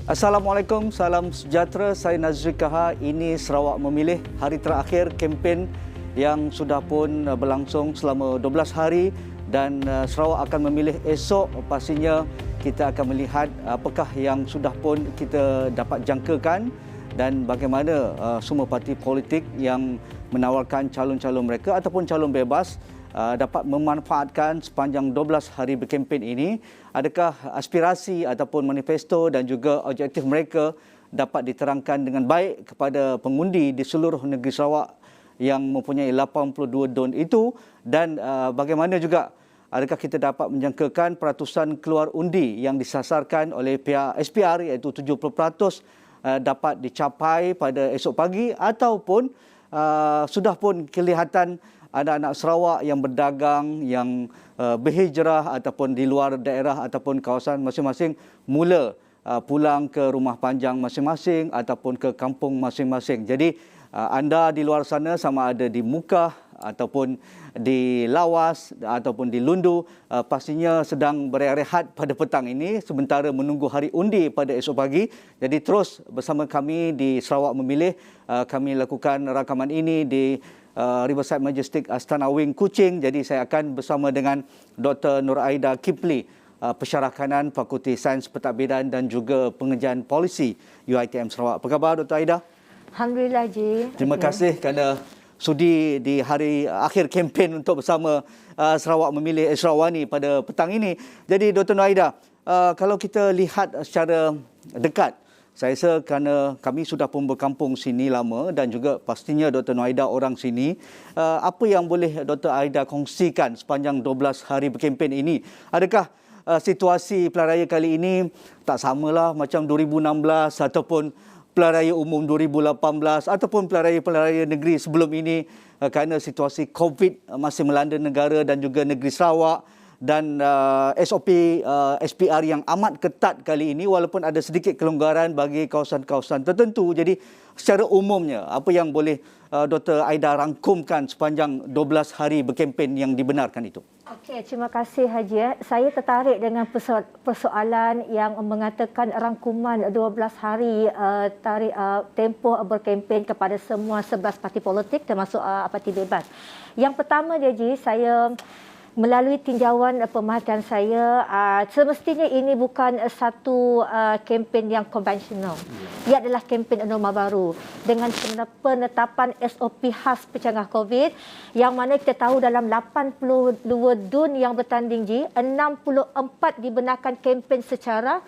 Assalamualaikum, salam sejahtera. Saya Nazri Kaha. Ini Sarawak Memilih, hari terakhir kempen yang sudah pun berlangsung selama 12 hari dan Sarawak akan memilih esok. Pastinya kita akan melihat apakah yang sudah pun kita dapat jangkakan dan bagaimana semua parti politik yang menawarkan calon-calon mereka ataupun calon bebas dapat memanfaatkan sepanjang 12 hari berkempen ini. Adakah aspirasi ataupun manifesto dan juga objektif mereka dapat diterangkan dengan baik kepada pengundi di seluruh negeri Sarawak yang mempunyai 82 DUN itu, dan bagaimana juga adakah kita dapat menjangkakan peratusan keluar undi yang disasarkan oleh pihak SPR iaitu 70% dapat dicapai pada esok pagi, ataupun sudah pun kelihatan anak-anak Sarawak yang berdagang, yang berhijrah ataupun di luar daerah ataupun kawasan masing-masing mula pulang ke rumah panjang masing-masing ataupun ke kampung masing-masing. Jadi anda di luar sana, sama ada di Mukah ataupun di Lawas ataupun di Lundu, pastinya sedang berehat pada petang ini sementara menunggu hari undi pada esok pagi. Jadi terus bersama kami di Sarawak Memilih, kami lakukan rakaman ini di Riverside Majestic Astana Wing, Kuching. Jadi saya akan bersama dengan Dr. Nur Aida Kipli, Pensyarah Kanan Fakulti Sains Pentadbiran dan juga Pengejian Polisi UiTM Sarawak. Apa khabar Dr. Aida? Alhamdulillah, Ji. Terima kasih kerana sudi di hari akhir kempen untuk bersama Sarawak Memilih Esrawani pada petang ini. Jadi Dr. Nur Aida, kalau kita lihat secara dekat, saya rasa kerana kami sudah pun berkampung sini lama dan juga pastinya Dr. Nur Aida orang sini, apa yang boleh Dr. Aida kongsikan sepanjang 12 hari berkempen ini? Adakah situasi pilihan raya kali ini tak samalah macam 2016 ataupun pilihan raya umum 2018 ataupun pilihan raya negeri sebelum ini, kerana situasi COVID masih melanda negara dan juga negeri Sarawak, dan SOP SPR yang amat ketat kali ini walaupun ada sedikit kelonggaran bagi kawasan-kawasan tertentu. Jadi secara umumnya apa yang boleh Dr. Aida rangkumkan sepanjang 12 hari berkempen yang dibenarkan itu? Okey, terima kasih Haji. Saya tertarik dengan persoalan yang mengatakan rangkuman 12 hari tempoh berkempen kepada semua 11 parti politik termasuk parti bebas. Yang pertama dia, Ji, saya melalui tinjauan pemerhatian saya, semestinya ini bukan satu kempen yang konvensional. Ia adalah kempen norma baru dengan penetapan SOP khas pencegah COVID, yang mana kita tahu dalam 82 DUN yang bertanding, Ji, 64 dibenarkan kempen secara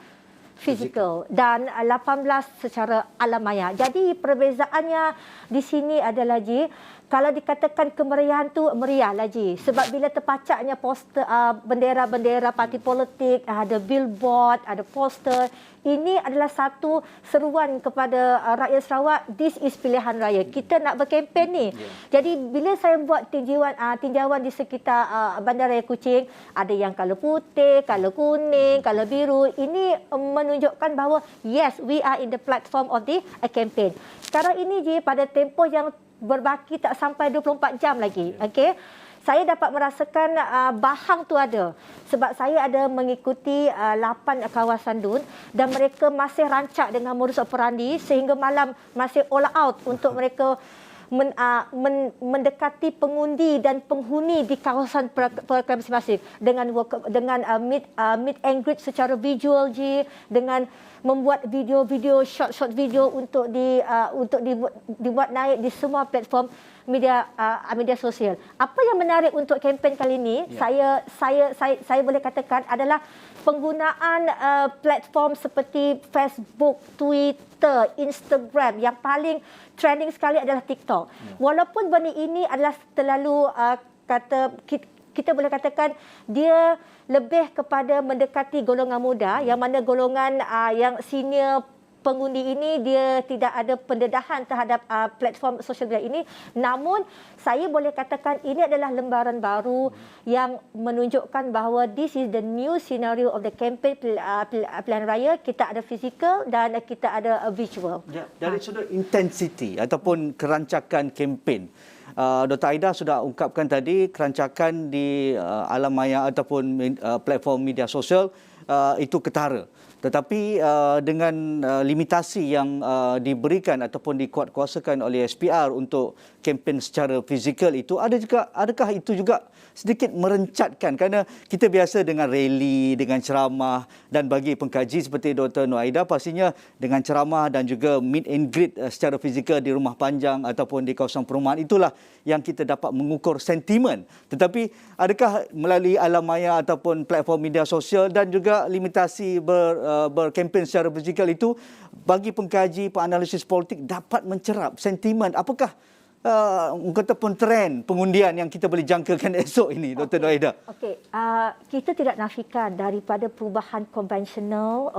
fizikal dan 18 secara alam maya. Jadi perbezaannya di sini adalah, Ji, kalau dikatakan kemeriahan tu meriahlah, Ji, sebab bila terpacaknya poster bendera-bendera parti politik, ada billboard, ada poster, ini adalah satu seruan kepada rakyat Sarawak, this is pilihan raya. Kita nak berkempen ni. Jadi bila saya buat tinjauan di sekitar Bandaraya Kuching, ada yang color putih, color kuning, color biru. Ini menunjukkan bahawa yes, we are in the platform of the campaign. Sekarang ini, Ji, pada tempoh yang berbaki tak sampai 24 jam lagi. Okey. Saya dapat merasakan bahang tu ada. Sebab saya ada mengikuti 8 kawasan DUN dan mereka masih rancak dengan modus operandi sehingga malam masih all out untuk mereka mendekati pengundi dan penghuni di kawasan perkara masing-masing dengan meet and greet secara visual, Ji, dengan membuat video-video, short video untuk dibuat naik di semua platform media sosial. Apa yang menarik untuk kempen kali ini, saya boleh katakan adalah penggunaan platform seperti Facebook, Twitter, Instagram. Yang paling trending sekali adalah TikTok. Walaupun benda ini adalah terlalu kita boleh katakan dia lebih kepada mendekati golongan muda, yang mana golongan yang senior pengundi ini dia tidak ada pendedahan terhadap platform sosial media ini. Namun saya boleh katakan ini adalah lembaran baru yang menunjukkan bahawa this is the new scenario of the campaign pilihan raya. Kita ada fizikal dan kita ada visual. Ya, dari sudut intensity ataupun kerancakan kempen, Dr. Aida sudah ungkapkan tadi kerancakan di alam maya ataupun platform media sosial itu ketara. Tetapi dengan limitasi yang diberikan ataupun dikuatkuasakan oleh SPR untuk kempen secara fizikal itu, adakah itu juga sedikit merencatkan? Kerana kita biasa dengan rally, dengan ceramah, dan bagi pengkaji seperti Dr. Noaida, pastinya dengan ceramah dan juga meet and greet secara fizikal di rumah panjang ataupun di kawasan perumahan, itulah yang kita dapat mengukur sentimen. Tetapi adakah melalui alam maya ataupun platform media sosial dan juga limitasi berkempen secara fizikal itu, bagi pengkaji, penganalisis politik dapat mencerap sentimen apakah ataupun trend pengundian yang kita boleh jangkakan esok ini, Dr. Noaida? Okey, kita tidak nafikan daripada perubahan konvensional,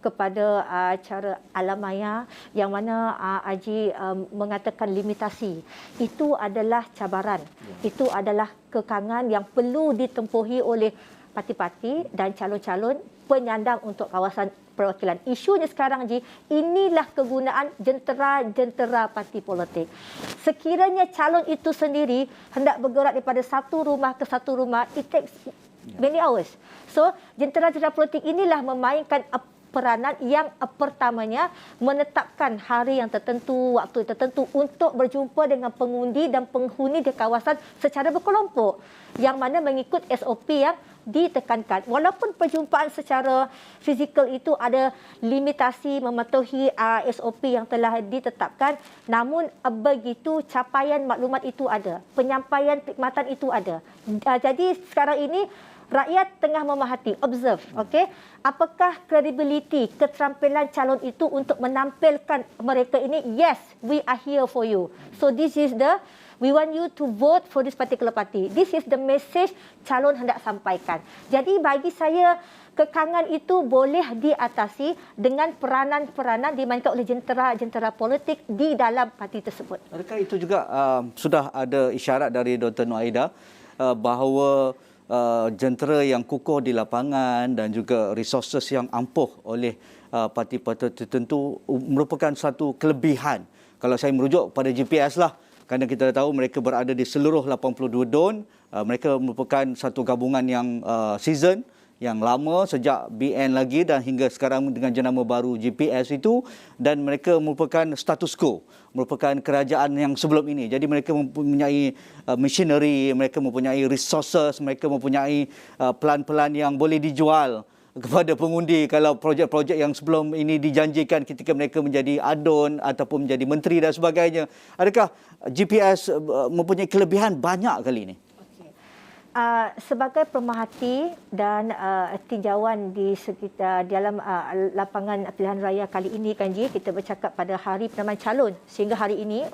kepada cara alam maya yang mana Haji mengatakan limitasi. Itu adalah cabaran. Itu adalah kekangan yang perlu ditempuhi oleh parti-parti dan calon-calon penyandang untuk kawasan perwakilan. Isunya sekarang, Ji, inilah kegunaan jentera-jentera parti politik. Sekiranya calon itu sendiri hendak bergerak daripada satu rumah ke satu rumah, it takes many hours. So, jentera-jentera politik inilah memainkan peranan yang pertamanya menetapkan hari yang tertentu, waktu tertentu untuk berjumpa dengan pengundi dan penghuni di kawasan secara berkelompok, yang mana mengikut SOP yang ditekankan. Walaupun perjumpaan secara fizikal itu ada limitasi mematuhi SOP yang telah ditetapkan, namun begitu capaian maklumat itu ada, penyampaian perkhidmatan itu ada. Jadi sekarang ini rakyat tengah memerhati, observe, apakah credibility, keterampilan calon itu untuk menampilkan mereka ini, yes, we are here for you. So this is we want you to vote for this particular party. This is the message calon hendak sampaikan. Jadi bagi saya, kekangan itu boleh diatasi dengan peranan-peranan dimainkan oleh jentera-jentera politik di dalam parti tersebut. Adakah itu juga sudah ada isyarat dari Dr. Noaida bahawa jentera yang kukuh di lapangan dan juga resources yang ampuh oleh parti-parti tertentu merupakan satu kelebihan? Kalau saya merujuk pada GPS lah, kerana kita tahu mereka berada di seluruh 82 DUN. Mereka merupakan satu gabungan yang season, yang lama sejak BN lagi dan hingga sekarang dengan jenama baru GPS itu, dan mereka merupakan status quo, merupakan kerajaan yang sebelum ini. Jadi mereka mempunyai machinery, mereka mempunyai resources, mereka mempunyai pelan-pelan yang boleh dijual kepada pengundi kalau projek-projek yang sebelum ini dijanjikan ketika mereka menjadi ADUN ataupun menjadi menteri dan sebagainya. Adakah GPS mempunyai kelebihan banyak kali ini? Sebagai pemerhati dan tinjauan di sekitar dalam lapangan pilihan raya kali ini, kan Ji, kita bercakap pada hari penentuan calon sehingga hari ini,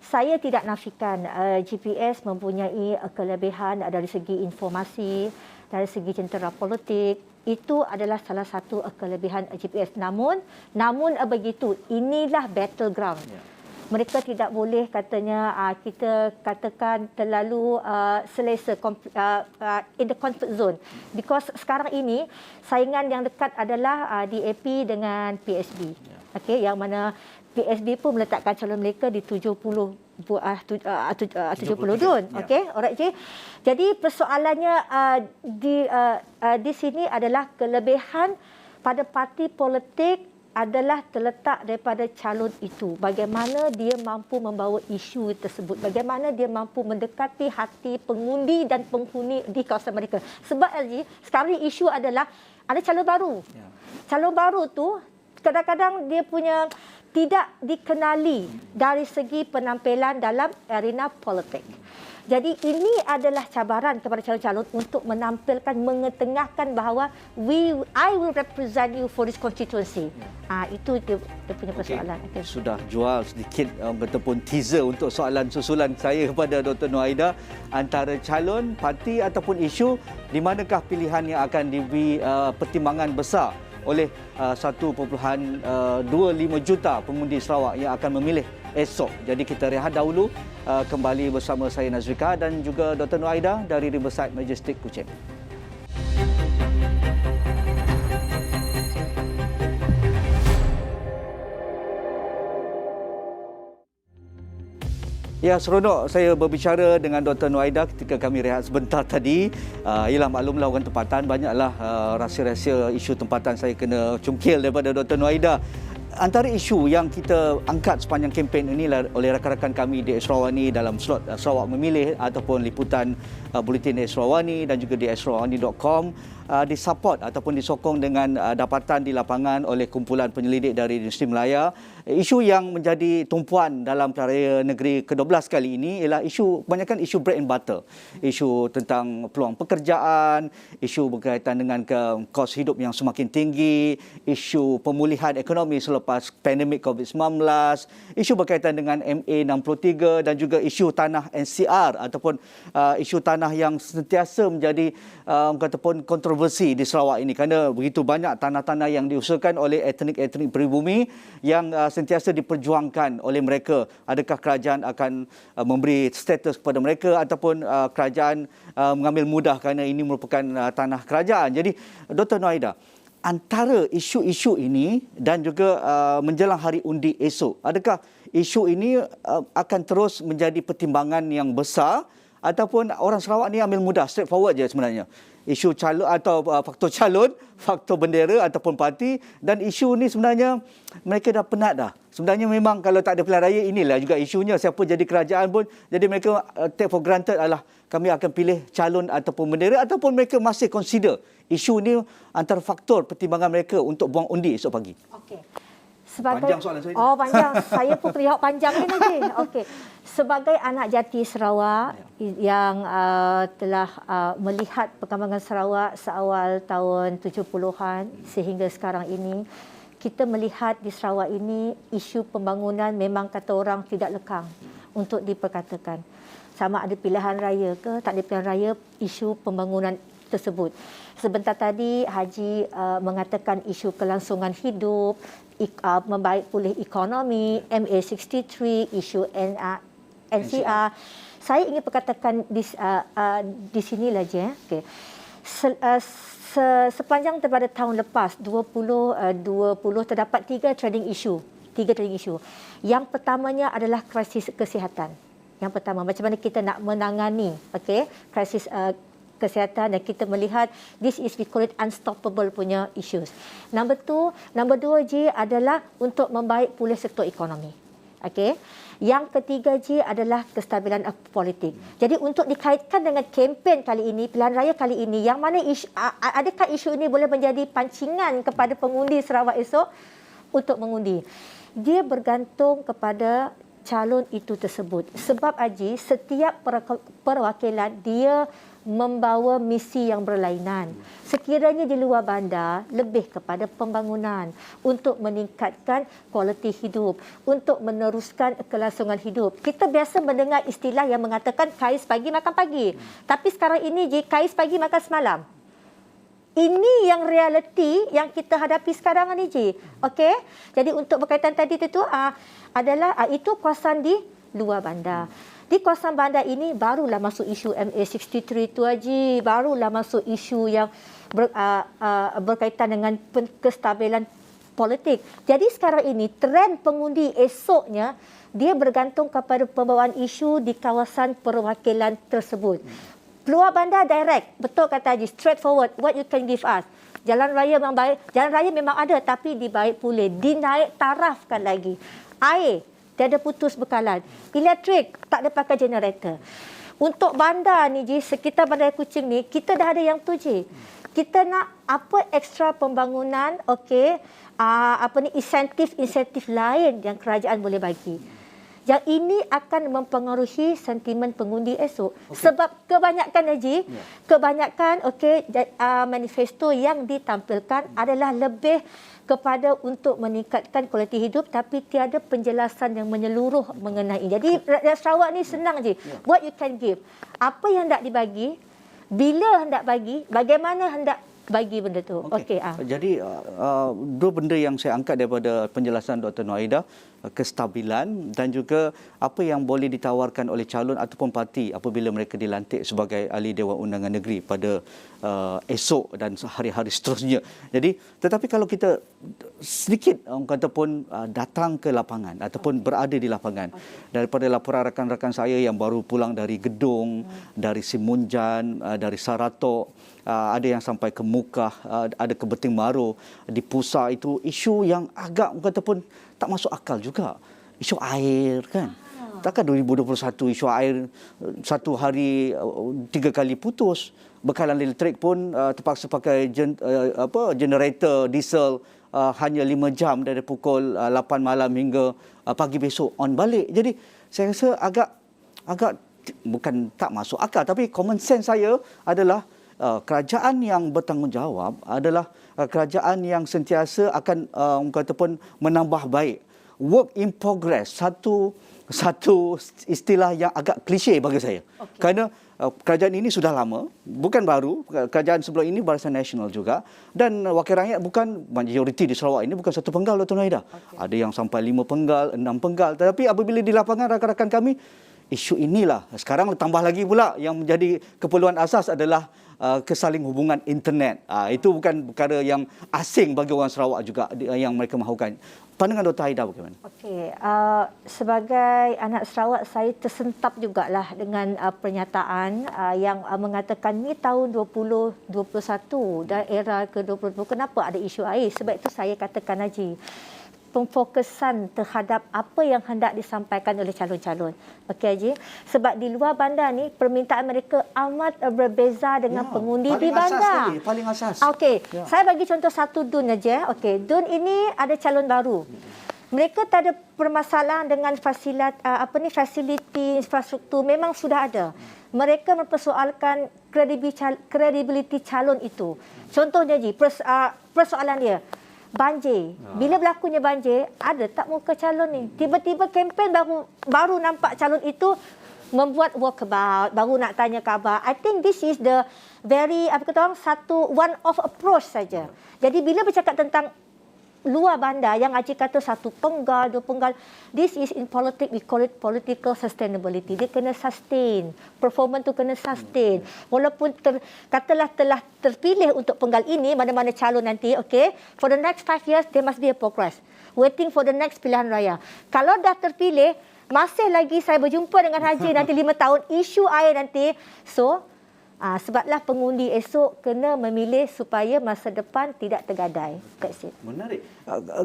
saya tidak nafikan GPS mempunyai kelebihan dari segi informasi, dari segi jentera politik. Itu adalah salah satu kelebihan GPS. Namun begitu, inilah battleground. Mereka tidak boleh katanya kita katakan terlalu selesa in the comfort zone, because sekarang ini saingan yang dekat adalah DAP dengan PSB, yang mana PSB pun meletakkan calon mereka di 70 DUN. Alright, Ji. Jadi persoalannya di sini adalah kelebihan pada parti politik adalah terletak daripada calon itu. Bagaimana dia mampu membawa isu tersebut. Bagaimana dia mampu mendekati hati pengundi dan penghuni di kawasan mereka. Sebab LG, sekarang isu adalah ada calon baru. Calon baru tu kadang-kadang dia punya tidak dikenali dari segi penampilan dalam arena politik. Jadi ini adalah cabaran kepada calon-calon untuk menampilkan, mengetengahkan bahawa I will represent you for this constituency. Itu dia punya persoalan. Sudah jual sedikit ataupun teaser untuk soalan susulan saya kepada Dr. Noaida, antara calon, parti ataupun isu, di manakah pilihan yang akan diberi pertimbangan besar oleh 1.25 juta pengundi Sarawak yang akan memilih esok. Jadi kita rehat dahulu, kembali bersama saya Nazrika dan juga Dr. Noaida dari Riverside Majestic Kuching. Ya, seronok saya berbicara dengan Dr. Nuaida ketika kami rehat sebentar tadi. Ialah maklumlah orang tempatan, banyaklah rahsia-rahsia isu tempatan saya kena cungkil daripada Dr. Nuaida. Antara isu yang kita angkat sepanjang kempen ini oleh rakan-rakan kami di Esrawani dalam slot Sarawak Memilih ataupun liputan Buletin Esrawani dan juga di esrawani.com, disupport ataupun disokong dengan dapatan di lapangan oleh kumpulan penyelidik dari Universiti Melaya. Isu yang menjadi tumpuan dalam Pilihan Raya Negeri ke-12 kali ini ialah kebanyakan isu bread and butter. Isu tentang peluang pekerjaan, isu berkaitan dengan kos hidup yang semakin tinggi, isu pemulihan ekonomi selepas pandemik COVID-19, isu berkaitan dengan MA63 dan juga isu tanah NCR ataupun isu tanah yang sentiasa menjadi kataupun kontroversi di Sarawak ini kerana begitu banyak tanah-tanah yang diusahakan oleh etnik-etnik pribumi yang sentiasa diperjuangkan oleh mereka. Adakah kerajaan akan memberi status kepada mereka ataupun kerajaan mengambil mudah kerana ini merupakan tanah kerajaan. Jadi Dr. Nuaida, antara isu-isu ini dan juga menjelang hari undi esok, adakah isu ini akan terus menjadi pertimbangan yang besar ataupun orang Sarawak ni ambil mudah, straightforward je sebenarnya? Isu calon atau faktor calon, faktor bendera ataupun parti, dan isu ni sebenarnya mereka dah penat dah. Sebenarnya memang kalau tak ada pilihan raya, inilah juga isunya, siapa jadi kerajaan pun, jadi mereka take for granted adalah kami akan pilih calon ataupun bendera, ataupun mereka masih consider isu ni antara faktor pertimbangan mereka untuk buang undi esok pagi. Okey. Panjang soalan saya. Oh, panjang. Saya pun kena jawab panjang ni nanti. Okey. Sebagai anak jati Sarawak yang telah melihat perkembangan Sarawak seawal tahun 70-an sehingga sekarang ini, kita melihat di Sarawak ini isu pembangunan memang kata orang tidak lekang untuk diperkatakan. Sama ada pilihan raya ke tak ada pilihan raya, isu pembangunan tersebut. Sebentar tadi Haji mengatakan isu kelangsungan hidup, membaik pulih ekonomi, MA63, isu NCR. Saya ingin perkatakan di sinilah je. Okay. Sepanjang daripada tahun lepas 2020 terdapat tiga trending issue. Yang pertamanya adalah krisis kesihatan. Yang pertama, macam mana kita nak menangani krisis kesihatan, dan kita melihat this is we call it unstoppable punya issues. Number dua G adalah untuk membaik pulih sektor ekonomi. Okey. Yang ketiga G adalah kestabilan politik. Jadi untuk dikaitkan dengan kempen kali ini, pilihan raya kali ini, yang mana adakah isu ini boleh menjadi pancingan kepada pengundi Sarawak esok untuk mengundi? Dia bergantung kepada calon itu tersebut. Sebab Haji, setiap perwakilan dia membawa misi yang berlainan. Sekiranya di luar bandar, lebih kepada pembangunan untuk meningkatkan kualiti hidup, untuk meneruskan kelangsungan hidup. Kita biasa mendengar istilah yang mengatakan kais pagi makan pagi. Tapi sekarang ini kais pagi makan semalam. Ini yang realiti yang kita hadapi sekarang ni Ji. Okey. Jadi untuk berkaitan tadi itu adalah itu kawasan di luar bandar. Di kawasan bandar ini barulah masuk isu MA63 tu Haji, barulah masuk isu yang berkaitan dengan kestabilan politik. Jadi sekarang ini trend pengundi esoknya dia bergantung kepada pembawaan isu di kawasan perwakilan tersebut. Keluar bandar direct, betul kata Haji, straightforward, what you can give us. Jalan raya memang baik, jalan raya memang ada tapi dibaik pulih, dinaik tarafkan lagi. Air tiada putus bekalan. Elektrik tak ada pakai generator. Untuk bandar ni Ji, sekitar Bandar Kuching ni, kita dah ada yang tu Ji. Kita nak apa ekstra pembangunan, insentif lain yang kerajaan boleh bagi. Yang ini akan mempengaruhi sentimen pengundi esok. Sebab kebanyakan Haji, kebanyakan manifesto yang ditampilkan adalah lebih kepada untuk meningkatkan kualiti hidup tapi tiada penjelasan yang menyeluruh mengenai. Jadi Sarawak ni senang je. What you can give. Apa yang hendak dibagi, bila hendak bagi, bagaimana hendak bagi benda tu. Jadi dua benda yang saya angkat daripada penjelasan Dr. Nuaida. kestabilan dan juga apa yang boleh ditawarkan oleh calon ataupun parti apabila mereka dilantik sebagai ahli Dewan Undangan Negeri pada esok dan hari-hari seterusnya. Jadi, tetapi kalau kita sedikit orang kata pun datang ke lapangan ataupun berada di lapangan, daripada laporan rakan-rakan saya yang baru pulang dari Gedong, dari Simunjan, dari Saratok, ada yang sampai ke Mukah, ada ke Beting Maru, di Pusa, itu isu yang agak orang kata pun tak masuk akal juga. Isu air kan. Takkan 2021 isu air satu hari 3 kali putus. Bekalan elektrik pun terpaksa pakai generator diesel hanya 5 jam dari pukul 8 malam hingga pagi besok on balik. Jadi saya rasa agak bukan tak masuk akal, tapi common sense saya adalah kerajaan yang bertanggungjawab adalah kerajaan yang sentiasa akan orang kata pun menambah baik. Work in progress, satu istilah yang agak klise bagi saya. Kerana kerajaan ini sudah lama, bukan baru. Kerajaan sebelum ini Barisan Nasional juga. Dan wakil rakyat bukan, majoriti di Sarawak ini bukan satu penggal, Dr. Nurhaidah. Ada yang sampai 5 penggal, 6 penggal. Tetapi apabila di lapangan rakan-rakan kami, isu inilah. Sekarang tambah lagi pula yang menjadi keperluan asas adalah kesaling hubungan internet. Itu bukan perkara yang asing bagi orang Sarawak juga yang mereka mahukan. Pandangan Dr. Haida bagaimana? Okey, sebagai anak Sarawak, saya tersentap jugalah dengan pernyataan yang mengatakan ni tahun 2021 dan era ke-2020 kenapa ada isu air. Sebab itu saya katakan Haji, pemfokusan terhadap apa yang hendak disampaikan oleh calon-calon. Okey Haji, sebab di luar bandar ni permintaan mereka amat berbeza dengan pengundi di bandar. Paling asas. Okey, saya bagi contoh satu DUN aja. Okey, DUN ini ada calon baru. Mereka tak ada permasalahan dengan fasiliti infrastruktur, memang sudah ada. Mereka mempersoalkan kredibiliti calon itu. Contohnya Haji, persoalan dia banjir. Bila berlakunya banjir, ada tak muka calon ni? Tiba-tiba kempen baru nampak calon itu membuat walkabout, baru nak tanya khabar. I think this is the very, one of approach saja. Jadi bila bercakap tentang luar bandar yang Haji kata 1 penggal, 2 penggal, this is in politics, we call it political sustainability. Dia kena sustain, performance tu kena sustain. Walaupun katalah telah terpilih untuk penggal ini, mana-mana calon nanti, okay, for the next 5 years there must be a progress, waiting for the next pilihan raya. Kalau dah terpilih, masih lagi saya berjumpa dengan Haji nanti 5 tahun, isu air nanti. So sebablah pengundi esok kena memilih supaya masa depan tidak tergadai. That's it. Menarik.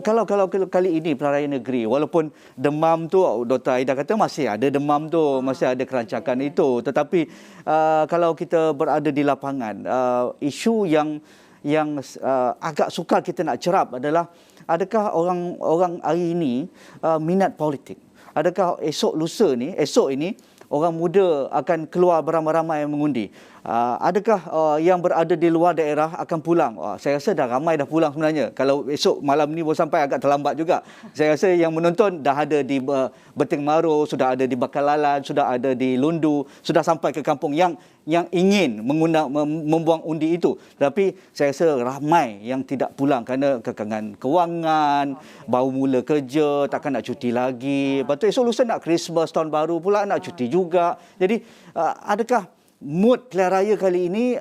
Kalau kali ini pilihan raya negeri, walaupun demam tu Dr. Haida kata masih ada demam tu, masih ada kerancakan itu, tetapi kalau kita berada di lapangan, isu yang agak sukar kita nak cerap adalah adakah orang hari ini minat politik? Adakah esok ini orang muda akan keluar beramai-ramai mengundi? Adakah yang berada di luar daerah akan pulang? Saya rasa dah ramai dah pulang sebenarnya. Kalau esok malam ni baru sampai agak terlambat juga. Saya rasa yang menonton dah ada di Beting Maru, sudah ada di Bakalalan, sudah ada di Lundu, sudah sampai ke kampung yang ingin membuang undi itu. Tapi saya rasa ramai yang tidak pulang kerana kekangan kewangan, baru mula kerja, takkan nak cuti lagi. Lepas tu esok lusa nak Christmas, tahun baru pula nak cuti juga. Jadi adakah mood pilihan raya kali ini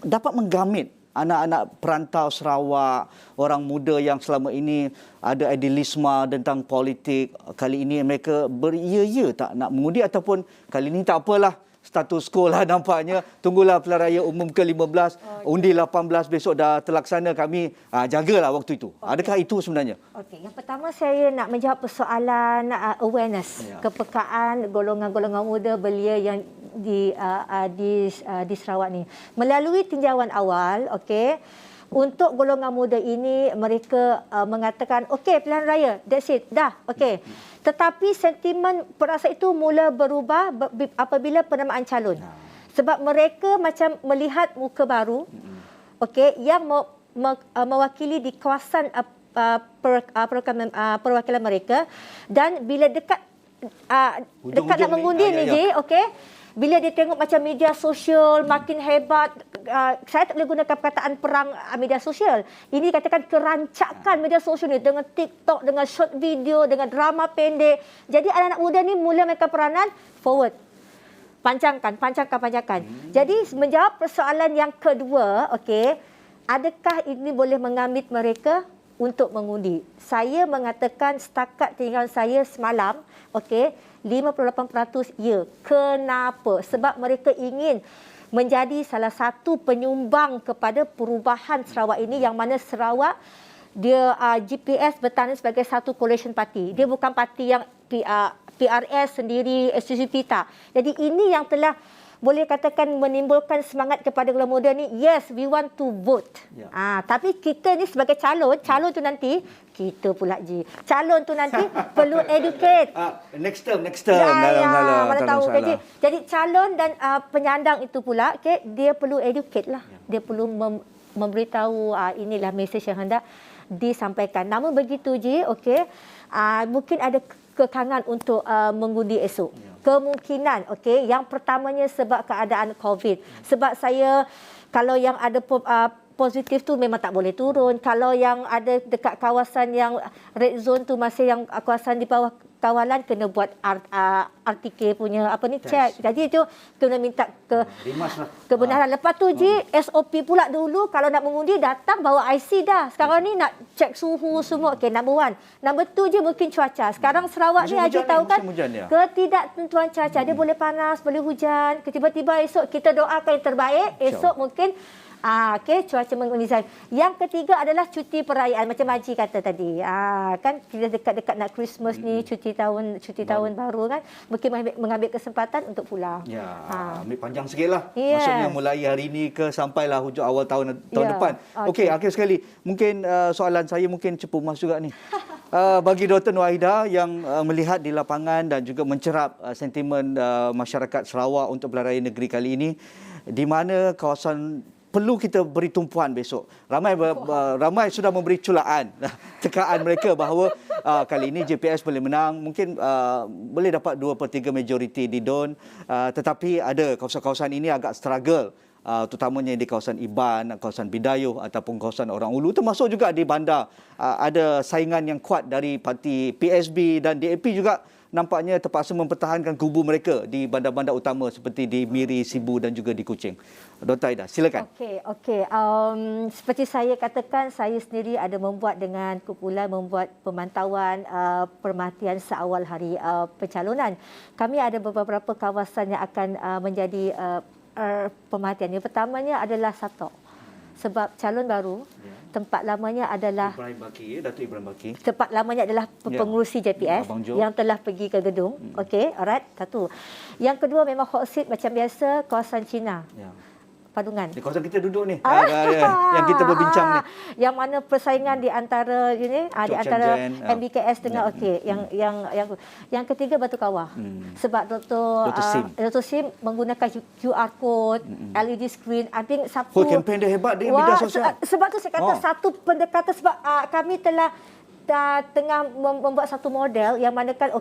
dapat menggamit anak-anak perantau Sarawak, orang muda yang selama ini ada idealisme tentang politik, kali ini mereka beria-ia tak nak mengundi, ataupun kali ini tak apalah, status quo lah nampaknya, tunggulah pilihan raya umum ke-15, undi 18 besok dah terlaksana, kami jagalah waktu itu. Adakah itu sebenarnya? Okey, yang pertama saya nak menjawab persoalan awareness, kepekaan golongan-golongan muda belia yang di Sarawak ni. Melalui tinjauan awal, okey, untuk golongan muda ini mereka mengatakan okey, pilihan raya, that's it, dah, okey. Tetapi sentimen perasaan itu mula berubah apabila penamaan calon. Sebab mereka macam melihat muka baru, okey, yang mewakili di kawasan perwakilan mereka, dan bila dekat dekat nak mengundi ni, Ji, okey. Bila dia tengok macam media sosial makin hebat, saya tak boleh gunakan perkataan perang media sosial. Ini katakan kerancakan media sosial ni dengan TikTok, dengan short video, dengan drama pendek. Jadi anak-anak muda ni mula mainkan peranan forward. Panjangkan. Jadi menjawab persoalan yang kedua, okey, adakah ini boleh mengambil mereka untuk mengundi? Saya mengatakan setakat tinggal saya semalam, okey, 58% ya. Kenapa? Sebab mereka ingin menjadi salah satu penyumbang kepada perubahan Sarawak ini, yang mana Sarawak dia GPS bertanda sebagai satu coalition party. Dia bukan parti yang PRS sendiri, SUCP tak. Jadi ini yang telah boleh katakan menimbulkan semangat kepada golongan muda ni. Yes, we want to vote. Tapi kita ni sebagai calon tu nanti, kita pula Ji. Calon tu nanti perlu educate. Next term mana tahu kan. Jadi calon dan penyandang itu pula, okay, dia perlu educate lah. Dia perlu memberitahu inilah mesej yang hendak disampaikan. Namun begitu Ji, okey, mungkin ada kekangan untuk mengundi esok. Kemungkinan, okey, yang pertamanya sebab keadaan COVID. Sebab saya, kalau yang ada positif tu memang tak boleh turun. Kalau yang ada dekat kawasan yang red zone tu masih yang kawasan di bawah kawalan, kena buat RTK punya check. Jadi itu kena minta kebenaran. Lepas tu SOP pula dulu kalau nak mengundi datang bawa IC dah. Sekarang ni nak cek suhu semua. Okay, number one. Number two mungkin cuaca. Sekarang Sarawak ni Haji tahu kan, ketidaktentuan cuaca. Dia boleh panas, boleh hujan. Tiba-tiba esok kita doakan yang terbaik. Esok mungkin okey, cuaca mengizinkan. Yang ketiga adalah cuti perayaan macam Haji kata tadi. Kan kita dekat-dekat nak Christmas ni, cuti tahun baru kan. Mungkin mengambil kesempatan untuk pulang. Ambil panjang sikitlah. Maksudnya mulai hari ini ke sampailah hujung awal tahun depan. Okey, akhir sekali mungkin soalan saya mungkin cepu mas juga ni. Bagi Dr. Nur Aida yang melihat di lapangan dan juga mencerap sentimen masyarakat Sarawak untuk pilihan raya negeri kali ini, di mana kawasan perlu kita beri tumpuan besok. Ramai sudah memberi culaan, tekaan mereka bahawa kali ini JPS boleh menang, mungkin boleh dapat 2/3 majoriti di DUN, tetapi ada kawasan-kawasan ini agak struggle, terutamanya di kawasan Iban, kawasan Bidayuh ataupun kawasan Orang Ulu, termasuk juga di bandar. Ada saingan yang kuat dari parti PSB dan DAP juga nampaknya terpaksa mempertahankan kubu mereka di bandar-bandar utama seperti di Miri, Sibu dan juga di Kuching. Dr. Aida, silakan. Okey. Seperti saya katakan, saya sendiri ada membuat dengan kumpulan membuat pemantauan permatian seawal hari pencalonan. Kami ada beberapa kawasan yang akan menjadi pemerhatian. Yang pertamanya adalah Satok. Sebab calon baru, tempat lamanya adalah Datuk Ibrahim Baki. Tempat lamanya adalah pengurusi JPS yang telah pergi ke gedung. Okey, alright. Satu. Yang kedua memang hot seat macam biasa kawasan Cina. Padungan. Di kawasan kita duduk ni. Yang kita berbincang ni. Yang mana persaingan di antara ini di antara MBKS dengan yang ketiga Batu Kawah. Sebab Dr. Sim menggunakan QR code, LED screen. I think kempen dia hebat di media sosial. Sebab tu saya kata satu pendekatan, sebab kami telah tengah membuat satu model yang mana kan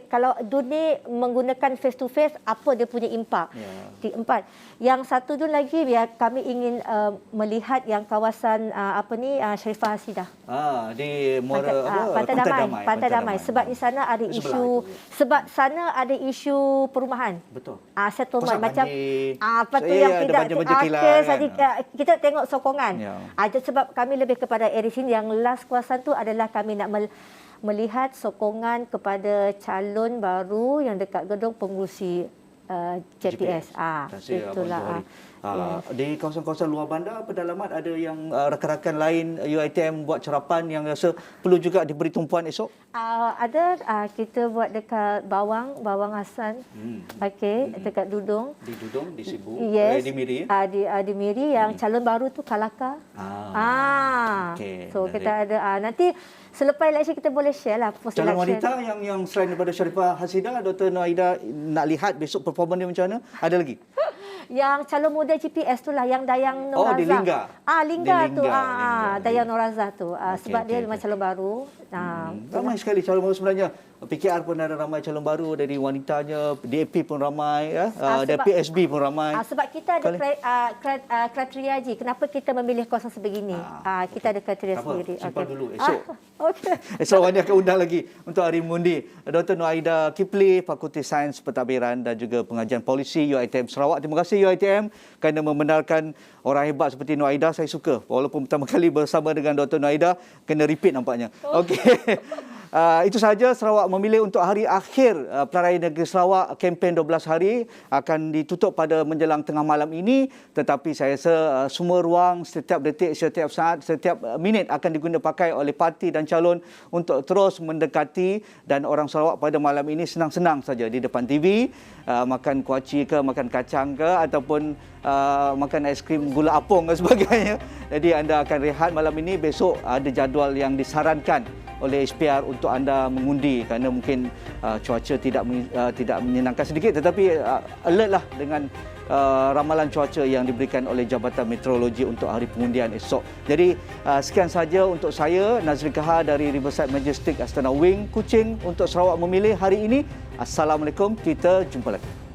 kalau dunia menggunakan face to face, apa dia punya impak. Empat. Yang satu tu lagi kami ingin melihat yang kawasan Sharifah Hasidah. Di Pantai Damai. Sebab di sana ada ada isu perumahan. Betul. Settlement macam apa tu yang tidak kita tengok sokongan. Sebab kami lebih kepada area sini. Yang last kawasan tu adalah kami nak melihat sokongan kepada calon baru yang dekat gedung pengurusi JPS. Itulah. Di kawasan-kawasan luar bandar pedalaman ada yang rakan-rakan lain UiTM buat cerapan yang rasa perlu juga diberi tumpuan esok? Ada, kita buat dekat Bawang Hasan. Dekat Dudung. Di Dudung, di Sibu, di Miri. Di Miri yang calon baru tu Kalaka. So kita ada nanti selepas eleksi kita boleh share lah post calon election. Wanita yang selain daripada Sharifah Hasidah, Dr. Nur Aida nak lihat besok performa dia macam mana? Ada lagi? Yang calon muda GPS tu lah, yang Dayang Nur Razak. Di Lingga. Lingga tu. Dayang Nur Razak tu. Sebab dia memang calon baru. Ramai sekali calon baru sebenarnya. PKR pun ada ramai calon baru, dari wanitanya, DAP pun ramai, ya. Dari sebab- PSB pun ramai. Sebab kita ada kriteria Haji. Kenapa kita memilih kawasan sebegini? Kita ada kriteria Tak apa, sendiri. simpan dulu, esok. Okey. Esok Wani akan undang lagi untuk hari mengundi Dr. Nuaida Kipli, Fakulti Sains Pentadbiran dan juga Pengajian Polisi UiTM Sarawak. Terima kasih UiTM kerana membenarkan orang hebat seperti Nuaida. Saya suka, walaupun pertama kali bersama dengan Dr. Nuaida, kena repeat nampaknya. Okey. Itu sahaja Sarawak memilih untuk hari akhir Pelarian Negeri Sarawak. Kempen 12 hari akan ditutup pada menjelang tengah malam ini, tetapi saya rasa semua ruang, setiap detik, setiap saat, setiap minit akan diguna pakai oleh parti dan calon untuk terus mendekati, dan orang Sarawak pada malam ini senang-senang saja di depan TV, makan kuaci ke, makan kacang ke, ataupun makan aiskrim gula apung dan sebagainya. Jadi anda akan rehat malam ini. Besok ada jadual yang disarankan oleh SPR untuk anda mengundi, kerana mungkin cuaca tidak menyenangkan sedikit, tetapi alertlah dengan ramalan cuaca yang diberikan oleh Jabatan Meteorologi untuk hari pengundian esok. Jadi sekian saja untuk saya, Nazri Kahar dari Riverside Majestic Astana Wing, Kuching, untuk Sarawak memilih hari ini. Assalamualaikum, kita jumpa lagi.